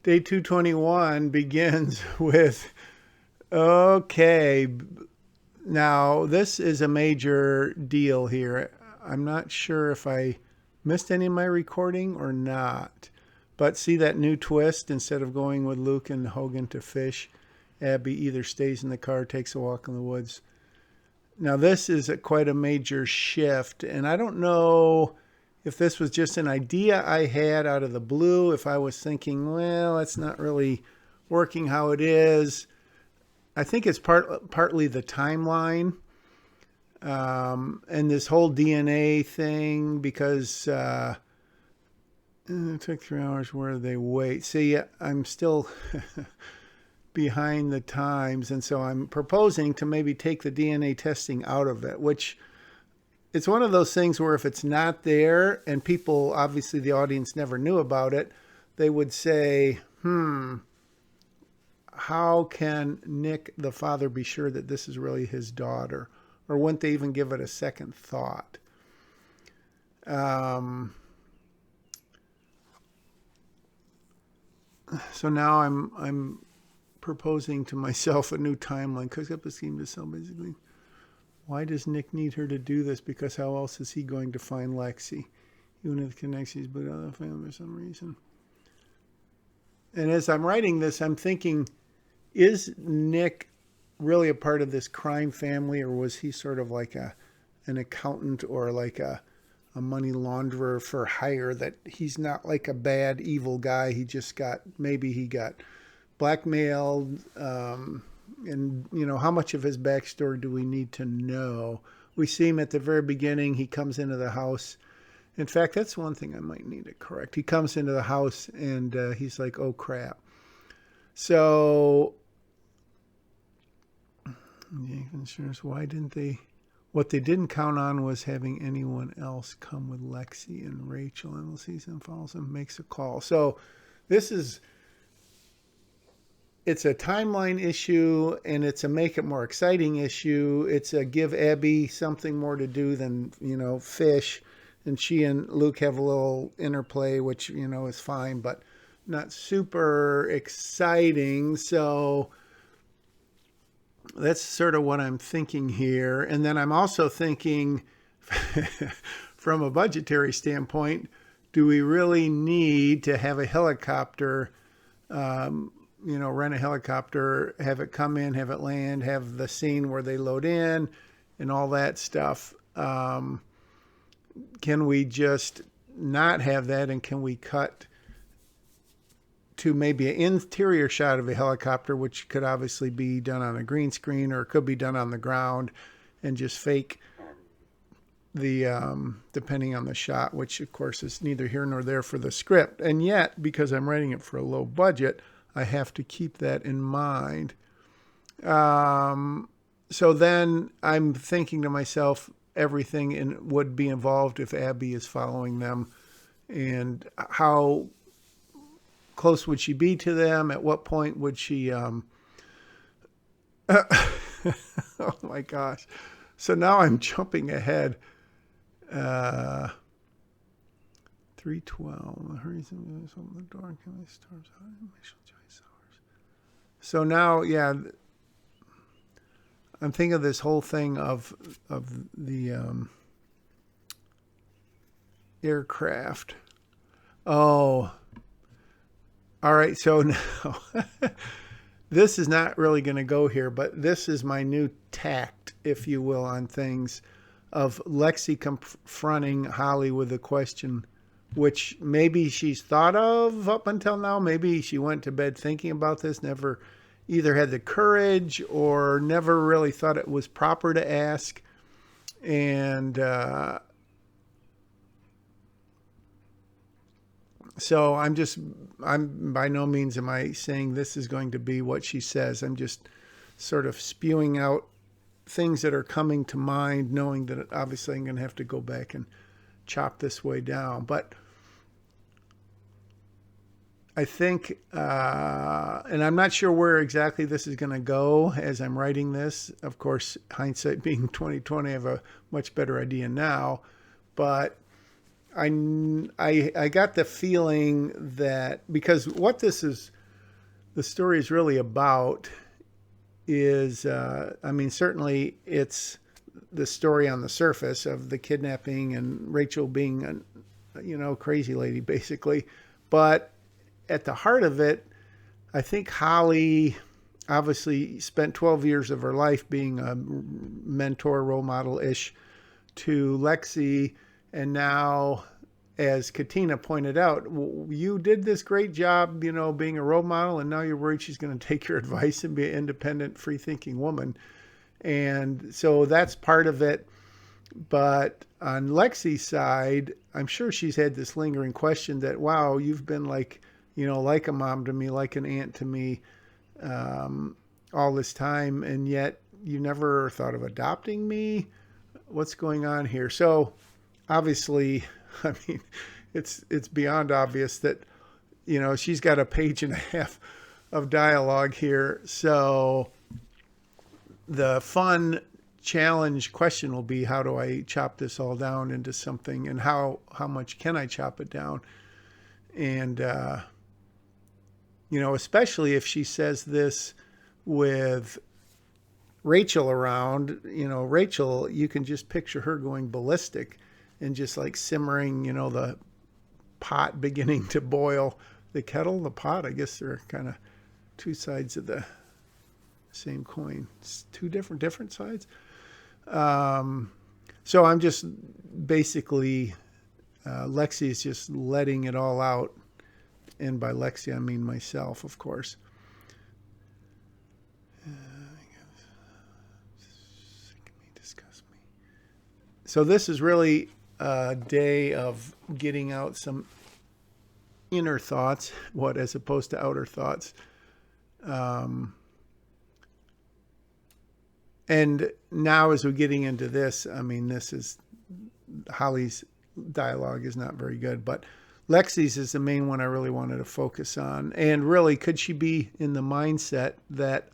Day 221 begins with, okay, now this is a major deal here. I'm not sure if I missed any of my recording or not. But see that new twist? Instead of going with Luke and Hogan to fish, Abby either stays in the car or takes a walk in the woods. Now, this is quite a major shift, and I don't know if this was just an idea I had out of the blue, if I was thinking, well, it's not really working how it is. I think it's partly the timeline and this whole DNA thing because it took 3 hours. Where do they wait? See, I'm still behind the times, and so I'm proposing to maybe take the DNA testing out of it, which it's one of those things where if it's not there and people, obviously the audience never knew about it, they would say, how can Nick, the father, be sure that this is really his daughter? Or wouldn't they even give it a second thought? So now I'm proposing to myself a new timeline. Cook up a scheme to sell basically. Why does Nick need her to do this? Because how else is he going to find Lexi? Even if the connections but other family for some reason. And as I'm writing this, I'm thinking, is Nick really a part of this crime family, or was he sort of like an accountant or like a money launderer for hire, that he's not like a bad, evil guy. He just maybe he got blackmailed. And, how much of his backstory do we need to know? We see him at the very beginning. He comes into the house. In fact, that's one thing I might need to correct. He comes into the house and he's like, oh, crap. So, why didn't they? What they didn't count on was having anyone else come with Lexi and Rachel. And sees him, follows him, makes a call. So it's a timeline issue, and it's a make it more exciting issue. It's a give Abby something more to do than, fish. And she and Luke have a little interplay, which, is fine, but not super exciting. So that's sort of what I'm thinking here. And then I'm also thinking from a budgetary standpoint, do we really need to have a helicopter, rent a helicopter, have it come in, have it land, have the scene where they load in and all that stuff? Can we just not have that, and can we cut to maybe an interior shot of a helicopter, which could obviously be done on a green screen or it could be done on the ground, and just fake the depending on the shot, which of course is neither here nor there for the script. And yet, because I'm writing it for a low budget, I have to keep that in mind. So then I'm thinking to myself, everything would be involved if Abby is following them, and how close would she be to them? At what point would she? Oh my gosh! So now I'm jumping ahead. 3:12. The hurricane is open the door. Can we storms out? So now, yeah, I'm thinking of this whole thing of the aircraft. Oh, all right. So now this is not really going to go here, but this is my new tact, if you will, on things, of Lexi confronting Holly with a question, which maybe she's thought of up until now. Maybe she went to bed thinking about this, never either had the courage or never really thought it was proper to ask. And so I'm by no means am I saying this is going to be what she says. I'm just sort of spewing out things that are coming to mind, knowing that obviously I'm going to have to go back and chop this way down. But I think, and I'm not sure where exactly this is going to go as I'm writing this. Of course, hindsight being 2020, I have a much better idea now. But I got the feeling that because what the story is really about is, I mean, certainly it's the story on the surface of the kidnapping and Rachel being a, crazy lady basically. But at the heart of it, I think Holly obviously spent 12 years of her life being a mentor, role model ish to Lexi. And now, as Katina pointed out, you did this great job, being a role model, and now you're worried she's going to take your advice and be an independent, free thinking woman. And so that's part of it. But on Lexi's side, I'm sure she's had this lingering question that, wow, you've been like, like a mom to me, like an aunt to me, all this time, and yet you never thought of adopting me. What's going on here? So obviously, I mean, it's beyond obvious that, she's got a page and a half of dialogue here. So the fun challenge question will be, how do I chop this all down into something, and how much can I chop it down? And, especially if she says this with Rachel around, Rachel, you can just picture her going ballistic and just like simmering, the pot beginning to boil. The kettle, the pot, I guess they're kind of two sides of the same coin. It's two different sides. So I'm just basically, Lexi is just letting it all out. And by Lexi, I mean myself, of course. So this is really a day of getting out some inner thoughts, as opposed to outer thoughts. And now as we're getting into this, I mean, Holly's dialogue is not very good, but Lexi's is the main one I really wanted to focus on. And really, could she be in the mindset that